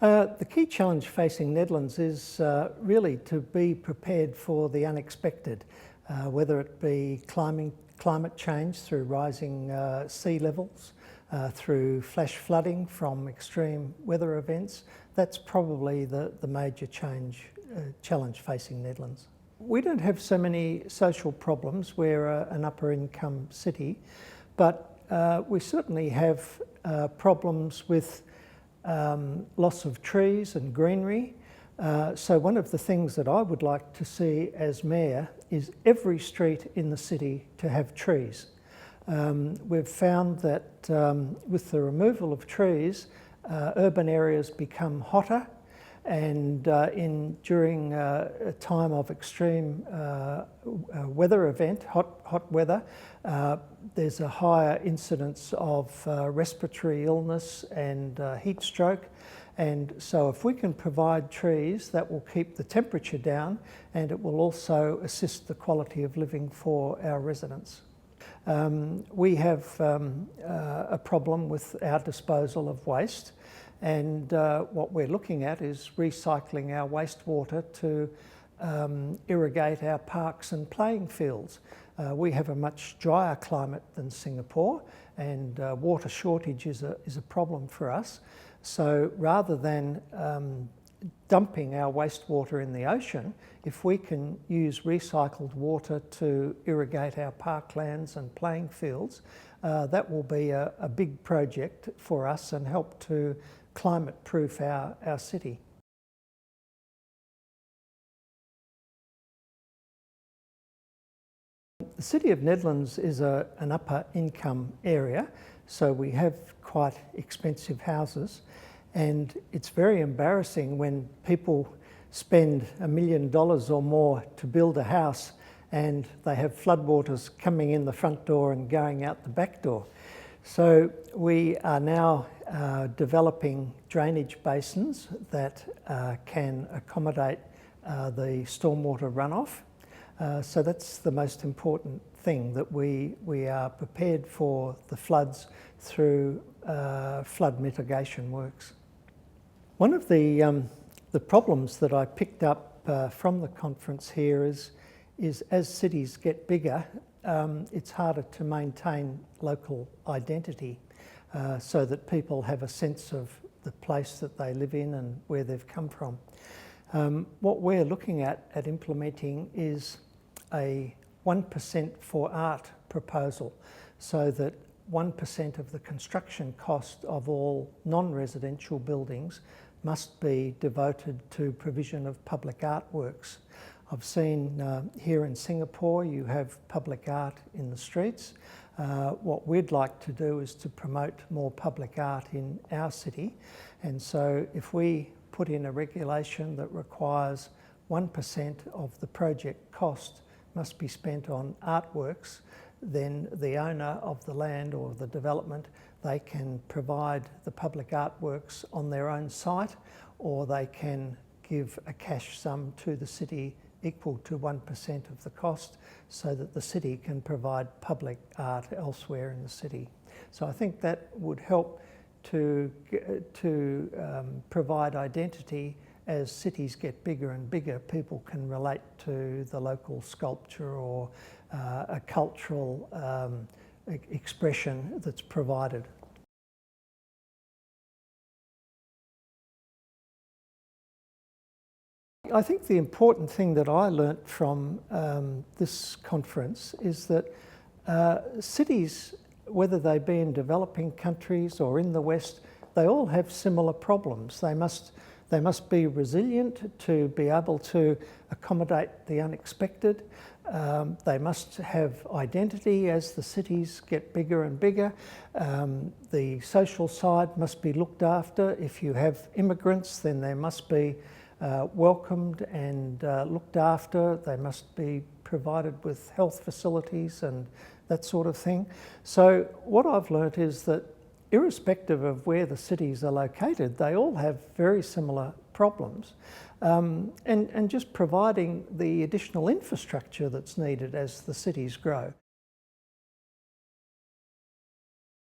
The key challenge facing Nedlands is really to be prepared for the unexpected, whether it be climate change through rising sea levels, through flash flooding from extreme weather events. That's probably the major challenge facing Nedlands. We don't have so many social problems. We're an upper income city, but we certainly have problems with loss of trees and greenery. So one of the things that I would like to see as Mayor is every street in the city to have trees. We've found that with the removal of trees, urban areas become hotter, and during a time of extreme weather event, hot weather, there's a higher incidence of respiratory illness and heat stroke. And so if we can provide trees, that will keep the temperature down, and it will also assist the quality of living for our residents. We have a problem with our disposal of waste, and what we're looking at is recycling our wastewater to irrigate our parks and playing fields. We have a much drier climate than Singapore, and water shortage is a problem for us. So rather than dumping our wastewater in the ocean, if we can use recycled water to irrigate our parklands and playing fields, that will be a big project for us and help to climate-proof our city. The city of Nedlands is an upper income area, so we have quite expensive houses, and it's very embarrassing when people spend $1 million or more to build a house and they have floodwaters coming in the front door and going out the back door. So we are now developing drainage basins that can accommodate the stormwater runoff. So that's the most important thing, that we are prepared for the floods through flood mitigation works. One of the problems that I picked up from the conference here is as cities get bigger, it's harder to maintain local identity so that people have a sense of the place that they live in and where they've come from. What we're looking at implementing is a 1% for art proposal, so that 1% of the construction cost of all non-residential buildings must be devoted to provision of public artworks. I've seen here in Singapore you have public art in the streets. What we'd like to do is to promote more public art in our city, and so if we put in a regulation that requires 1% of the project cost must be spent on artworks, then the owner of the land or the development, they can provide the public artworks on their own site, or they can give a cash sum to the city equal to 1% of the cost, so that the city can provide public art elsewhere in the city. So I think that would help to provide identity. As cities get bigger and bigger, people can relate to the local sculpture or a cultural expression that's provided. I think the important thing that I learnt from this conference is that cities, whether they be in developing countries or in the West, they all have similar problems. They must be resilient to be able to accommodate the unexpected. They must have identity as the cities get bigger and bigger. The social side must be looked after. If you have immigrants, then they must be welcomed and looked after. They must be provided with health facilities and that sort of thing. So what I've learnt is that irrespective of where the cities are located, they all have very similar problems. And just providing the additional infrastructure that's needed as the cities grow.